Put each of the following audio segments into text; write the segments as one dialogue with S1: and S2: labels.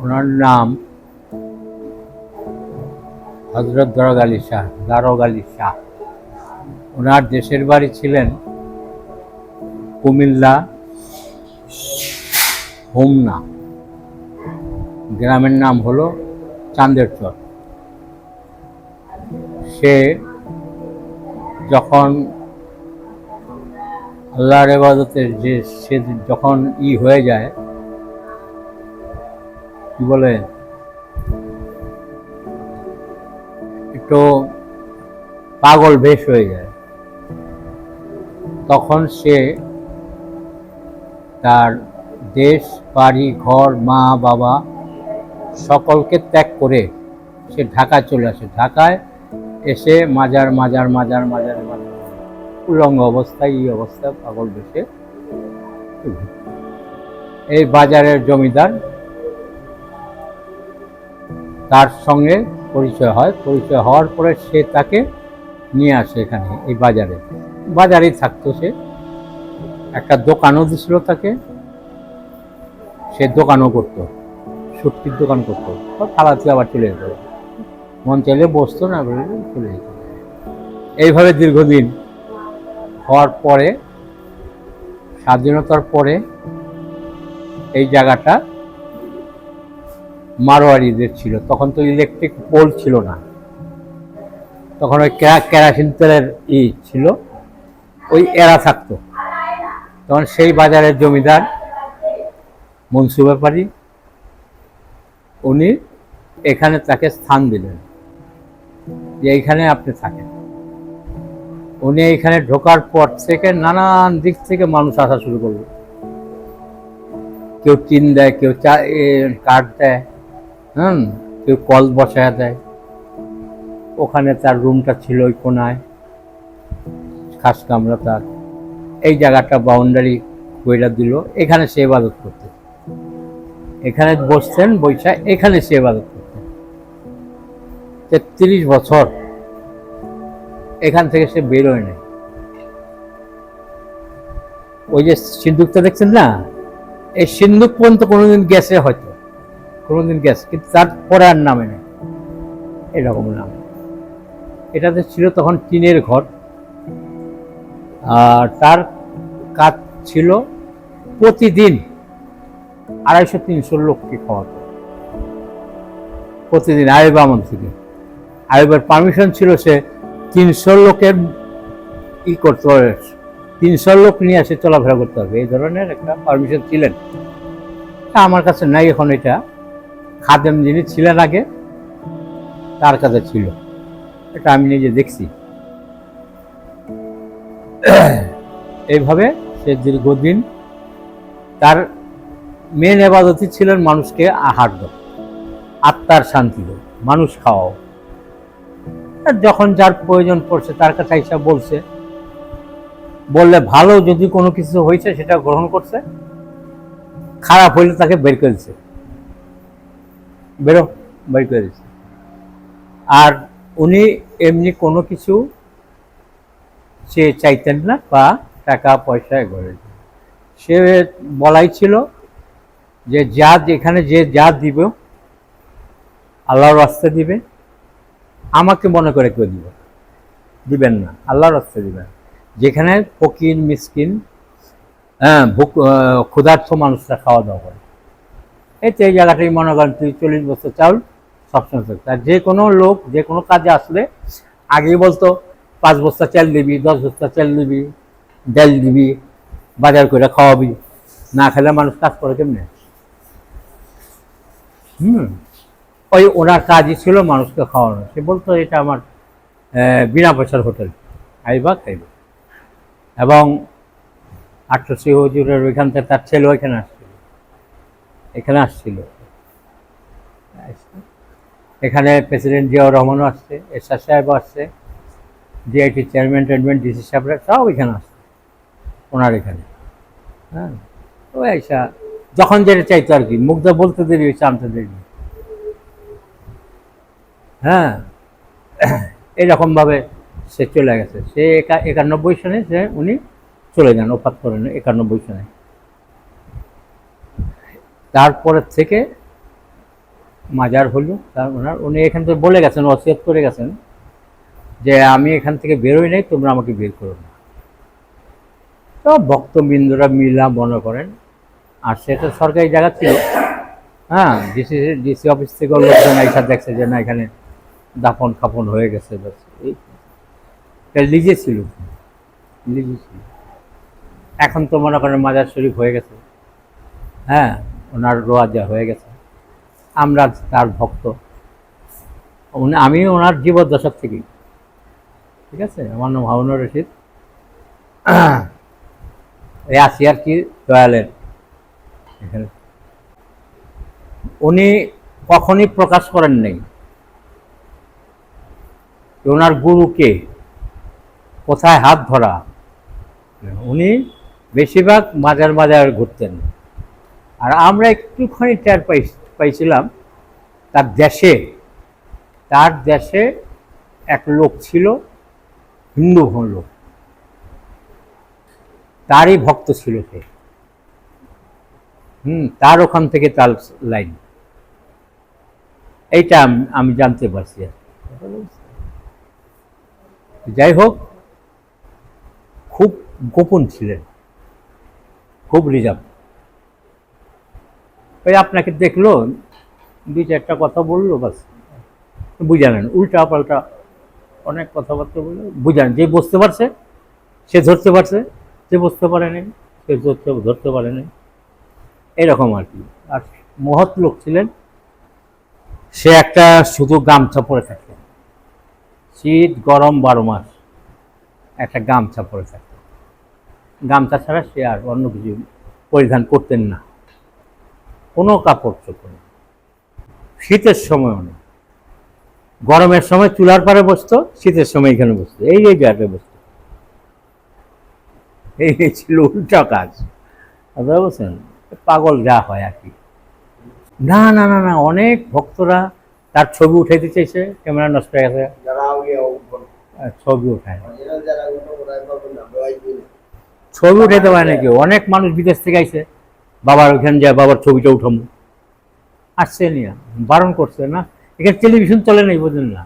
S1: ওনার নাম হজরত দারোগ আলী শাহ। ওনার দেশের বাড়ি ছিলেন কুমিল্লা হোমনা, গ্রামের নাম হলো চাঁদের চর। সে যখন আল্লাহর ইবাদতের সে যখন হয়ে যায়, কি বলে, একটু পাগল বেশ হয়ে যায়, তখন সে তার দেশ, বাড়ি, ঘর, মা বাবা সকলকে ত্যাগ করে সে ঢাকায় চলে আসে। ঢাকায় এসে মাজার উলঙ্গ অবস্থায়, এই অবস্থায় পাগল বেশে এই বাজারের জমিদার তার সঙ্গে পরিচয় হয়। পরিচয় হওয়ার পরে সে তাকে নিয়ে আসে এখানে, এই বাজারেই থাকতো। সে একটা দোকানও দিছিল তাকে, সে দোকানও করতো, সুটকির দোকান করতো। ফালাতে আবার চলে যেত, মন চাইলে বসতো, না বলে চলে যেত। এইভাবে দীর্ঘদিন হওয়ার পরে, স্বাধীনতার পরে, এই জায়গাটা মারোয়ারিদের ছিল। তখন তো ইলেকট্রিক পোল ছিল না, তখন ওই কেরাসিন তেলের ছিল, ওই এরা থাকতো। তখন সেই বাজারের জমিদার মনসুর ব্যাপারী, উনি এখানে তাকে স্থান দিলেন যে এইখানে আপনি থাকেন। উনি এইখানে ঢোকার পর থেকে নানান দিক থেকে মানুষ আসা শুরু করলো। কেউ টিন দেয়, কেউ কাঠ দেয়, কেউ কল বসায় দেয়। ওখানে তার রুমটা ছিল ওই কোনায়, খাস কামরা তার। এই জায়গাটা বাউন্ডারি কইরা দিল, এখানে সে ইবাদত করতে, এখানে বসতেন, বৈশা এখানে সে ইবাদত করতেন। ৩৩ বছর এখান থেকে সে বেরোয় নাই। ওই যে সিন্দুকটা দেখছেন না, এই সিন্দুক পর্যন্ত কোনোদিন গেছে, হয়তো কোনোদিন গেছে, কিন্তু তারপরে আর নামে নেই, এরকম নাম। এটাতে ছিল তখন টিনের ঘর। আর তার কাজ ছিল প্রতিদিন ২৫০-৩০০ লোককে খাওয়াতো, প্রতিদিন। আয়ুব আমল থেকে, আয়ুবের পারমিশন ছিল, সে ৩০০ লোকের করতে হবে, ৩০০ লোক নিয়ে এসে চলাফেরা করতে হবে, এই ধরনের একটা পারমিশন ছিলেন। আমার কাছে নাই এখন, এটা খাদেম যিনি ছিলেন আগে তার কাছে ছিল, এটা আমি নিজে দেখছি। এইভাবে সে দীর্ঘদিন, তার মেন ইবাদতই ছিলেন মানুষকে আহার দাও, আত্মার শান্তি দাও, মানুষ খাওয়াও। যখন যার প্রয়োজন পড়ছে তার কাছে হিসাব বলছে, বললে ভালো যদি কোনো কিছু হয়েছে সেটা গ্রহণ করছে, খারাপ হইলে তাকে বের করে দিচ্ছে, বের করে দিচ্ছে। আর উনি এমনি কোনো কিছু সে চাইতেন না, বা টাকা পয়সা এগুলো সে বলাই ছিল যে এখানে যা দিব আল্লাহর রাস্তায় দিবে, আমাকে মনে করে কেউ দিবেন না, আল্লাহর রাস্তায় দিবেন। যেখানে ফকির মিসকিন, ক্ষুধার্ত মানুষরা খাওয়া দাওয়া করে, এই জায়গাটাই মনে করেন 40 বছর চাউল সবসময় থাকতো। আর যে কোনো লোক যে কোনো কাজে আসলে আগেই বলতো 5 বস্তা চাল দিবি, 10 বস্তা চাল দিবি, ডাল দিবি, বাজার করে খাওয়াবি, না খেলে মানুষ কাজ করে কেমনে। ওই ওনার কাজই ছিল মানুষকে খাওয়ানো। সে বলতো এটা আমার বিনা পয়সার হোটেল, আইবা খাইবা। এবং ৮০০ হুজুরের ওইখান থেকে তার ছেলে এখানে আসছিল। এখানে প্রেসিডেন্ট জিয়াউর রহমানও আসছে, এরশাদ সাহেবও আসছে, ডিআইটি চেয়ারম্যান ডিসি সাহেবরা সব এখানে আসছে ওনার এখানে। ও আইসা যখন যেটা চাইতো আর কি, মুগ্ধা বলতে দেরি হয়েছে, আনতে দেরি। এইরকমভাবে সে চলে গেছে। সে ৯১ সনে উনি চলে যান, ওফাত করেন ৯১ সনে। তারপরের থেকে মাজার হলো তার উনি এখান থেকে বলে গেছেন, ওসিয়ত করে গেছেন যে আমি এখান থেকে বেরোই নাই, তোমরা আমাকে বের করো না। তো ভক্তবৃন্দরা মিলা মনে করেন, আর সেটা সরকারি জায়গা ছিল। হ্যাঁ, ডিসি অফিস থেকে লোকজন এসে দেখছে যে না এখানে দাফন খাপন হয়ে গেছে, লিজে ছিল, লিজে ছিল। এখন তো মনে করেন মাজার শরীফ হয়ে গেছে। হ্যাঁ, ওনার রোয়াজা হয়ে গেছে, আমরা তার ভক্ত। আমি ওনার জীবদ্দশক থেকেই, ঠিক আছে। আমার নাম হারুনুর রশিদ, এই আছি আর কি দয়ালের এখানে। উনি কখনই প্রকাশ করেন নাই ওনার গুরুকে, কোথায় হাত ধরা। উনি বেশিরভাগ মাজার মাজার ঘুরতেন, আর আমরা একটুখানি টের পাইছিলাম তার দেশে এক লোক ছিল, হিন্দু লোক, তারই ভক্ত ছিল সে। তার ওখান থেকে তার লাইন, এইটা আমি জানতে পারছি। যাই হোক, খুব গোপন ছিলেন, খুব রিজার্ভ। ওই আপনাকে দেখলো, দুই চারটা কথা বললো, বাস বুঝালেন। উল্টা পাল্টা অনেক কথাবার্তা বললো, বুঝালেন। যে বুঝতে পারছে সে ধরতে পারছে, যে বুঝতে পারে নাই সে ধরতে পারে নাই, এরকম আর কি। আর মহৎ লোক ছিলেন। সে একটা শুধু গামছা পরে থাকতেন, শীত গরম 12 মাস একটা গামছা পরে থাকতেন। গামছা ছাড়া সে আর অন্য কিছু পরিধান করতেন না, কোনো কাপড় চোপড়। শীতের সময় অনেক, গরমের সময় চুলার পারে বসতো, শীতের সময় এখানে বসতো, এই জায়গায় বসতো। এই ছিল উল্টা কাজ, বুঝছেন। পাগল যা হয় আর কি। না না না না, অনেক ভক্তরা তার ছবি উঠাইতে চাইছে, ক্যামেরা নষ্ট হয়ে গেছে, ছবি উঠায়, ছবি উঠাইতে পারে নাকি। অনেক মানুষ বিদেশ থেকে আইছে, বাবার ওখানে যায়, বাবার ছবিটা উঠামো, আসছে নিয়ে বারণ করছে না। এখানে টেলিভিশন চলে নাই, বুঝলেন না।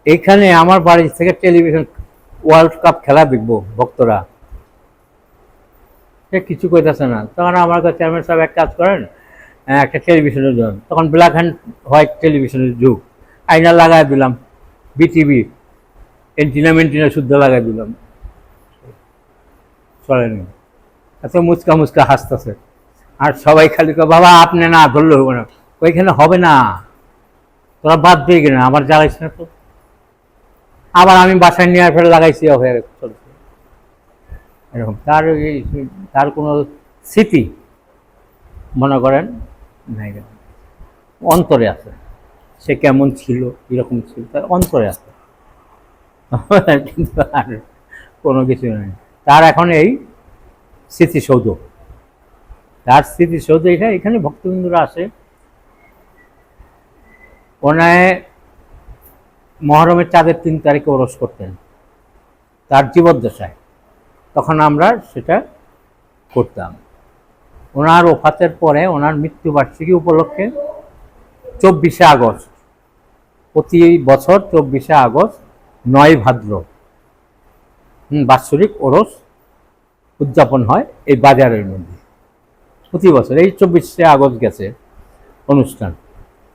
S1: এইখানে আমার বাড়ি থেকে টেলিভিশন, ওয়ার্ল্ড কাপ খেলা দেখবো ভক্তরা, সে কিছু কইতেছে না। তখন আমার কাছে চেয়ারম্যান সাহেব এক কাজ করেন, একটা টেলিভিশনের জন্য, তখন ব্ল্যাক অ্যান্ড হোয়াইট টেলিভিশনের যুগ, আয়না লাগাই দিলাম, বিটিভি মেন্টিনা শুদ্ধ লাগাই দিলাম, চলেনি। এত মুচকা মুচকা হাসতেছে, আর সবাই খালি বাবা আপনি না ধরলে হবে না, ওইখানে হবে না, তোরা বাদ দিয়ে গেলে আমার জ্বালাইস না তো। আবার আমি বাসায় নিয়ে ফেলে লাগাইছি, হয়ে চলছে এরকম। তার কোনো স্মৃতি মনে করেন নাই, অন্তরে আছে। সে কেমন ছিল, এরকম ছিল, তার অন্তরে আছে, কিন্তু আর কোনো কিছু নেই। তার এখন এই স্মৃতিসৌধ, তার স্মৃতিসৌধ এখানে ভক্তবৃন্দরা আসে। ওনায় মহরমের চাঁদের 3 তারিখে ওরস করতেন তার জীবদ্দশায়, তখন আমরা সেটা করতাম। ওনার ওফাতের পরে ওনার মৃত্যুবার্ষিকী উপলক্ষে 24শে আগস্ট, প্রতি বছর 24শে আগস্ট 9 ভাদ্র বাৎসরিক ওরস উদযাপন হয় এই বাজারের মধ্যে প্রতি বছর। এই 24শে আগস্ট গেছে অনুষ্ঠান,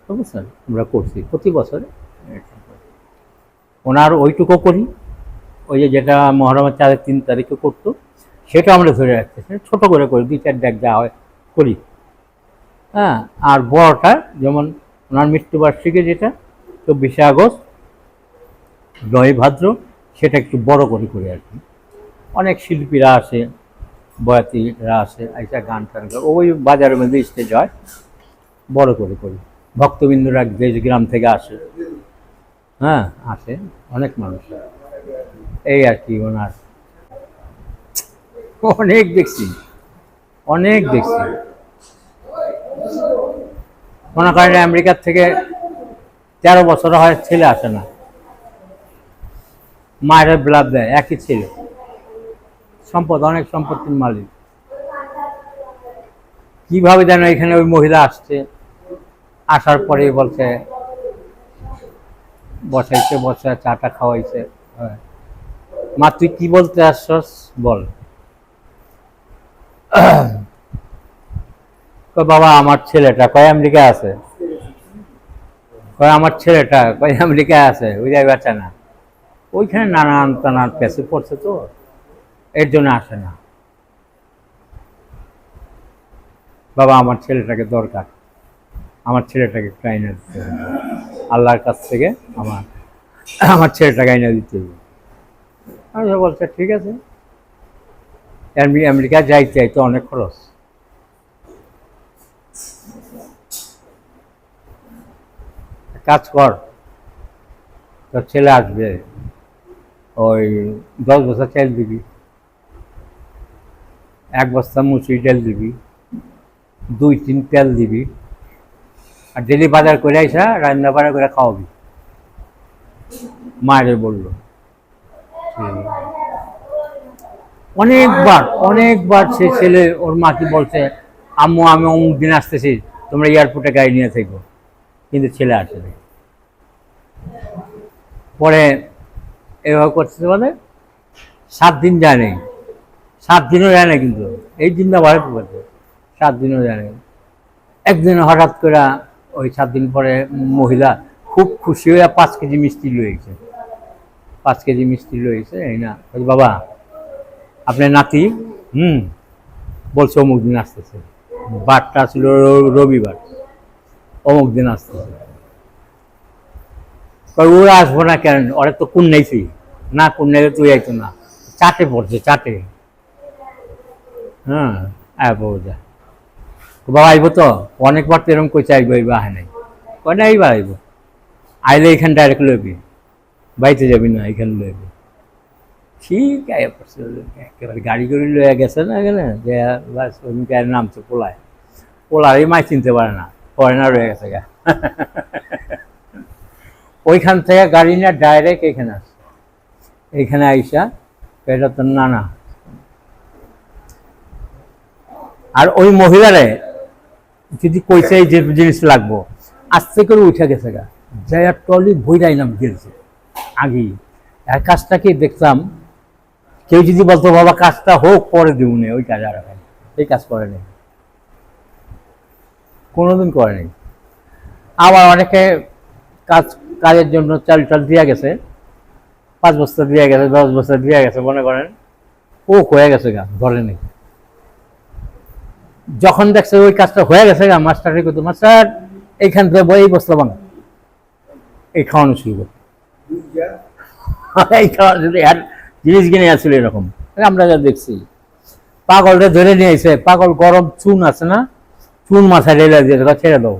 S1: বুঝছেন, আমরা করছি প্রতি বছরে। ওনার ওইটুকু করি, ওই যেটা মহরমের চাঁদের 3 তারিখে করতো, সেটা আমরা ধরে রাখতেছি, ছোটো করে করি, 2-4 ডেক যা হয় করি। হ্যাঁ, আর বড়টা যেমন ওনার মৃত্যুবার্ষিকী যেটা 24শে আগস্ট 9 ভাদ্র, সেটা একটু বড় করে করি আর কি। অনেক শিল্পীরা আসে, বয়াতিরা আসে, আইসা গান টান, ওই বাজারের মধ্যে স্টেজ হয়, বড় করে করি। ভক্তবৃন্দরা দেশ গ্রাম থেকে আসে, হ্যাঁ আসে অনেক মানুষ, এই আর কি। ওনার অনেক দেখছি, অনেক দেখছি। মনে করেন আমেরিকার থেকে 13 বছর হয় ছেলে আসে না, মায়ের ব্লাড দেয়, একই ছেলে, সম্পদ, অনেক সম্পত্তির মালিক। কিভাবে যেন এখানে ওই মহিলা আসছে, আসার পরে বলছে বসাইছে, বসা চাটা খাওয়াইছে। হ্যাঁ, মা তুই কি বলতে আসছস বল। কয় বাবা আমার ছেলেটা কয় আমেরিকা আছে, কয় আমার ছেলেটা কয় আমেরিকা আছে, ওই যাই বাচ্চা না, ওইখানে নানান টানান পেছে পড়ছে তো এর জন্য আসে না। বাবা আমার ছেলেটাকে দরকার, আমার ছেলেটাকে আইনা দিতে হবে, আল্লাহর কাছ থেকে আমার আমার ছেলেটাকে আইনা দিতে হবে। আমি বলছে ঠিক আছে, আমেরিকা যাইতে যাইতে অনেক খরচ। কাজ কর, তোর ছেলে আসবে, ওই 10 বস্তা চাল দিবি, 1 বস্তা মুসুরি ডাল দিবি, 2-3 তেল দিবি, আর ডেলি বাজার করে আইসা রান্না বাড়া করে খাওয়াবি। মায়ের বলল অনেকবার অনেকবার সে ছেলে ওর মাকে বলছে আম্মু আমি অমুক দিন আসতেছি, তোমরা এয়ারপোর্টে গাড়ি নিয়ে থাকো, কিন্তু ছেলে আসেনি। পরে এভাবে করছে বলে 7 দিন যায় নাই, 7 দিনও যায় না, কিন্তু এই দিনটা ভালো করছে, 7 দিনও যায় নাই। একদিন হঠাৎ করে ওই 7 দিন পরে মহিলা খুব খুশি হয়ে 5 কেজি মিষ্টি লয়েছে, 5 কেজি মিষ্টি লয়েছে। এই না বাবা আপনার নাতি বলছে অমুক দিন আসতেছে, বারটা ছিল রবিবার, অমুক দিন আসতেছে। ওরা আসবো না কেন, ওরা তো কুন্নাইছি না, কুন্নাইলে তুই আইতো না, চাটে পড়ছে চাটে। হ্যাঁ যা বাবা আইব তো, অনেকবার তো এরকম কইছে আইব, আইব আহে নাই, কয় না এইবার আইব, আইলে এখানে ডাইরেক্ট লইবি, বাড়িতে যাবি না, এখানে লইবি। ঠিক আয় একেবারে গাড়ি করে লইয়া গেছে না এখানে, যে বাস গাড়ির নামছে পোলায়, পোলারই মাই চিনতে পারে না, ফরেনার রয়ে গেছে গা। ওইখান থেকে গাড়ি নিয়ে ডাইরেক্ট এখানে আসে, এইখানে আইসা এটা তো না। আর ওই মহিলারে যদি কইছে যে জিনিস লাগবো, আস্তে করে উঠে গেছে গা, যাই আর ট্রলি বইরাই নাম গেছে আগেই। আর কাজটাকে দেখতাম, কেউ যদি বলতো বাবা কাজটা হোক পরে দিব না, ওই কাজ আর এই কাজ করে নেই, কোনোদিন করে নেই। আবার অনেকে কাজের জন্য চাল টাল দিয়া গেছে, 5 বস্তা দিয়া গেছে, 10 বস্তা দিয়া গেছে, মনে করেন ও হয়ে গেছে গা, ধরে নেই। যখন দেখছে ওই কাজটা হয়ে গেছে গা, মাস্টারকে কত মাস্টার এইখান থেকে এই বস্তা বানা, এই খাওয়ানো শুরু করতো, এই খাওয়ানো শুরু। আর জিনিস কিনে আসছিল এরকম, আমরা যা দেখছি। পাগলটা ধরে নিয়ে এসে, পাগল গরম চুন আছে না, চুন মাথায় ঢেলে দিয়ে ছেড়ে দাও।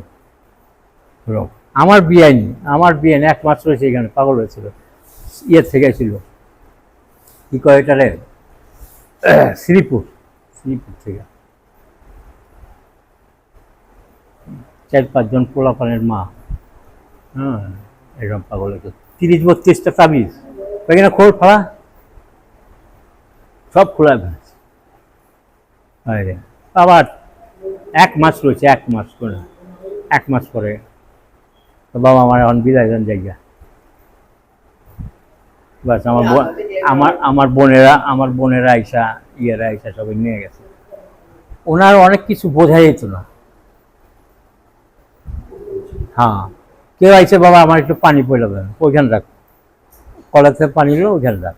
S1: আমার বিয়ে 1 মাস রয়েছে এখানে, পাগল হয়েছিল, ইয়ের থেকে ছিল কি কয় এটারে, শ্রীপুর থেকে 4-5 জন পোলাপানের মা, হ্যাঁ এরকম পাগল হয়েছে। 30-32টা তাবিজ ওইখানে খোল ফাড়া সব খোলা ফেলেছে। আবার 1 মাস রয়েছে, 1 মাস করে, 1 মাস পরে তো বাবা আমার এখন বিদায় দেন জায়গা, বাস আমার বোনেরা আইসা ইয়েরা আইসা সবাই নিয়ে গেছে। ওনার অনেক কিছু বোঝাই যেত না। হ্যাঁ কেউ আইসে বাবা আমার একটু পানি পড়ে দেন, ওইখানে রাখ, কলের থেকে পানি লো ওইখানে রাখ,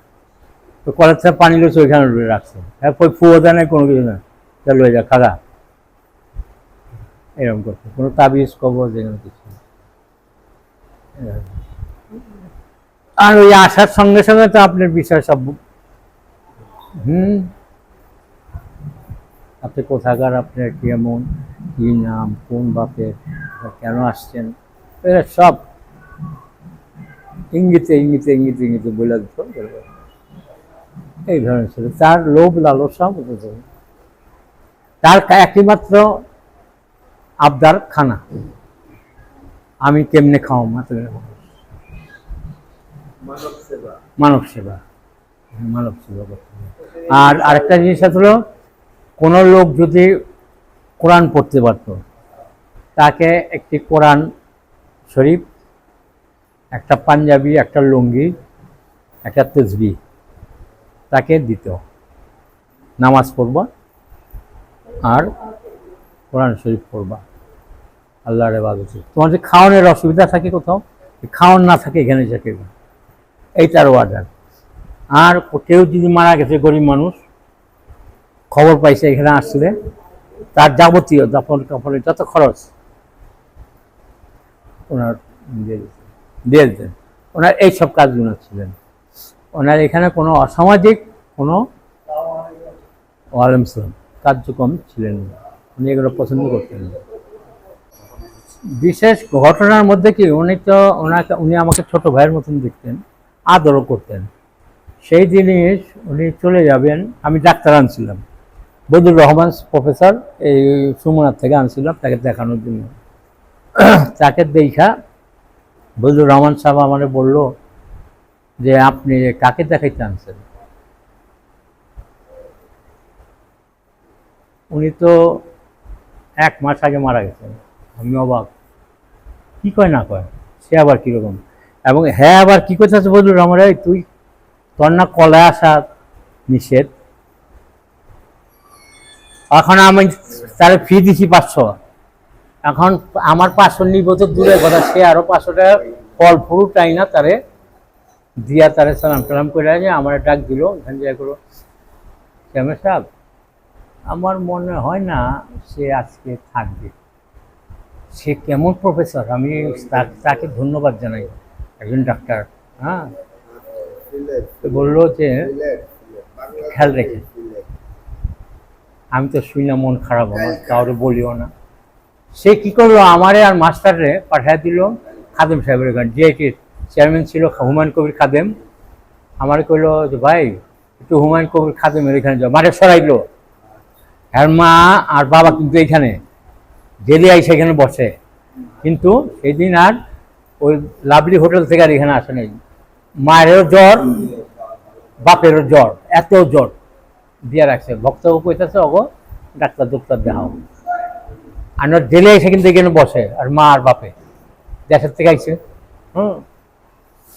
S1: তো কলের থেকে পানি লোছে ওইখানে রাখছে, হ্যাঁ ফুয়ো দেয় না, কোনো কিছু না, চল হয়ে যা খাগা, এরকম করছে, কোনো তাবিজ কবর যেন কিছু। আর ওই আসার সঙ্গে সঙ্গে তো আপনার বিষয় সব আপনি কোথাকার, আপনার কেমন, কি নাম, কোন বাপের, কেন আসছেন, এরা সব ইঙ্গিতে ইঙ্গিতে ইঙ্গিতে ইঙ্গিতে বলে দিত। এই ধরনের ছিল তার লোভ লালসা, তার একমাত্র আবদার খানা, আমি কেমনে খাও মাত্র মানব সেবা করতে। আর আরেকটা জিনিস হলো, কোনো লোক যদি কোরআন পড়তে পারত, তাকে একটি কোরআন শরীফ, একটা পাঞ্জাবি, একটা লুঙ্গি, একটা তসবিহ তাকে দিত। নামাজ পড়বা আর কোরআন শরীফ পড়বা, আল্লাহর ইবাদত। তোমার যে খাওয়ানোর অসুবিধা থাকে কোথাও, খাওয়ান না থাকে এখানে থাকে, এইটার অর্ডার। আর কেউ যদি মারা গেছে, গরিব মানুষ খবর পাইছে এখানে আসলে, তার যাবতীয় দাফন কাফনের যত খরচ ওনার দিয়ে দিতেন। ওনার এইসব কাজগুলো ছিলেন। ওনার এখানে কোনো অসামাজিক কোনো ওয়ালাইকুম আসসালাম কার্যক্রম ছিলেন না, উনি এগুলো পছন্দ করতেন না। বিশেষ ঘটনার মধ্যে কি, উনি আমাকে ছোট ভাইয়ের মতন দেখতেন, আদরও করতেন। সেই জিনিস উনি চলে যাবেন, আমি ডাক্তার আনছিলাম, বদুর রহমান প্রফেসর এই সুমনার থেকে আনছিলাম তাকে দেখানোর জন্য। তাকে দেখা বদুর রহমান সাহেব আমাকে বলল যে আপনি কাকে দেখাইতে আনছেন? উনি তো 1 মাস আগে মারা গেছেন। আমি অবাক, কি কয় না কয়, সে আবার কিরকম? এবং হ্যাঁ আবার কি করতেছে বদুর রহমান, তুই তোর না কলায় আসা নিষেধ, এখন আমি তার ফি দিছি 500, এখন আমার 500 নিব তো দূরের কথা, সে আরো 500 টাকা ফল ফুরু টাই না তারে দিয়া তারে সালাম টালাম করে যে আমার ডাক দিল, এখান থেকে করো চেয়ারম্যান সাহেব, আমার মনে হয় না সে আজকে থাকবে। সে কেমন প্রফেসর, আমি তাকে ধন্যবাদ জানাই, একজন ডাক্তার। হ্যাঁ, বললো যে খেয়াল রেখে। আমি তো শুই না, মন খারাপ আমার, কাউরে বলিও না। সে কি করলো, আমারে আর মাস্টারে পাঠিয়ে দিল খাদেম সাহেবের ওখানে, জিআইটির চেয়ারম্যান ছিল হুমায়ুন কবির খাদেম। আমার কইলো যে ভাই একটু হুমায়ুন কবির খাদেমের এখানে যাও, মাঠে সরাইলো। আর মা আর বাবা কিন্তু এইখানে জেলে আই সেখানে বসে, কিন্তু সেই দিন আর ওই লাভলি হোটেল থেকে আর এখানে আসে নাই। মায়েরও জ্বর, বাপেরও জ্বর, এত জ্বর দিয়ে রাখছে। ভক্তও কইতেছে অগো ডাক্তার ডক্টর দেখাও। আর জেলে এসে কিন্তু এখানে বসে, আর মা আর বাপে দেশের থেকে আইছে।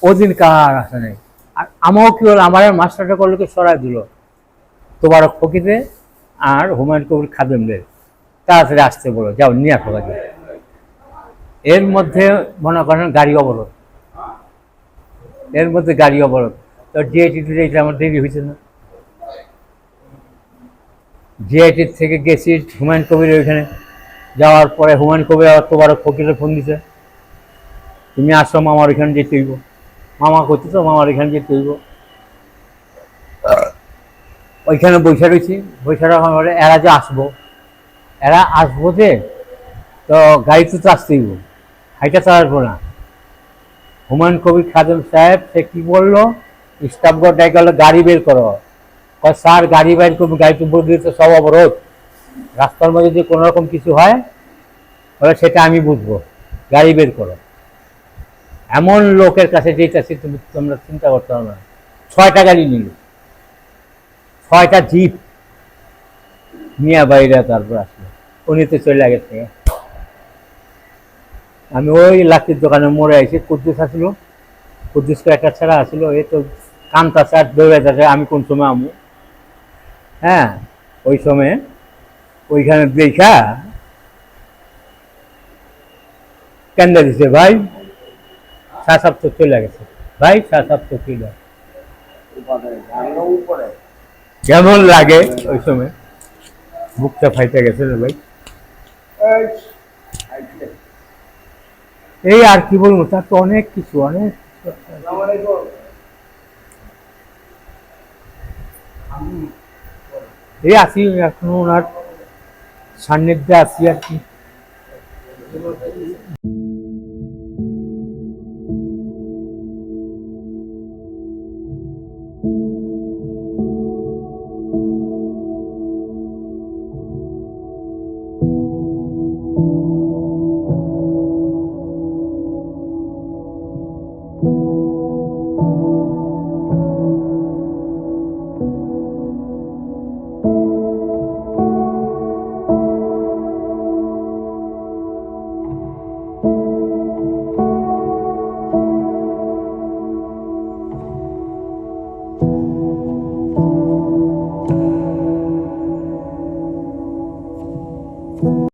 S1: ওদিন কার আসে নাই। আর আমারও কি হলো, আমার মাস্টারটা করলো কি সরাই দিল তোবারক ফকিরে আর হুমায়ুন কবির খাদেমদের, তাড়াতাড়ি আসতে বলো, যাও নিয়ে আসো কাজে। এর মধ্যে মনে করেন গাড়ি অবরোধ, তো জিআইটিতে যেতে আমার দেরি হয়েছে না। জিআইটির থেকে গেছি হুমায়ুন কবির ওইখানে, যাওয়ার পরে হুমায়ুন কবির আবার তোবারক ফকিরে ফোন দিছে, তুমি আসো মামার ওইখানে যেতে হইব। মামা করতে তো মামার ওইখানে যেতে হইব। ওইখানে বৈশা রয়েছি, বৈশা রাখার পরে এরা আসবো যে, তো গাড়িতে তো আসতেই হাইটা তো আসবো না। হুমায়ুন কবির খাদেম সাহেব সে কি বললো, স্টাফগড় ডেকে হলো গাড়ি বের করো। স্যার গাড়ি বের করবো, গাড়ি তো বদলে তো সব অবরোধ, রাস্তার মধ্যে যদি কোনো রকম কিছু হয় তাহলে সেটা আমি বুঝবো, গাড়ি বের করো। এমন লোকের কাছে যেতেছি তোমরা চিন্তা করতে পারো না। 6টা গাড়ি নিল, 6টা জিপ নিয়ে বাইরে তারপর আসলো। উনি তো চলে গেছে। আমি ওই লাঠির দোকানে মোড়ে আইসি, কুদ্দুস আসছিল, কুদ্দুসকে একটা ছেড়া আসছিল, এই তো কানতাছে আর দৌড়াইতেছে, আমি কোন সময় আমু। হ্যাঁ, ওই সময় ওইখানে দেখা কেন্দ্র দিছে, ভাই সাপ তো চলে গেছে, ভাই সাপ তো চলে। কেমন লাগে ওই সময়, বুকটা ফাইতে গেছে রে ভাই। এই আর কি বলবো, তার তো অনেক কিছু, এই আছি এখনো ওনার সান্নিধ্যে আছি আর কি।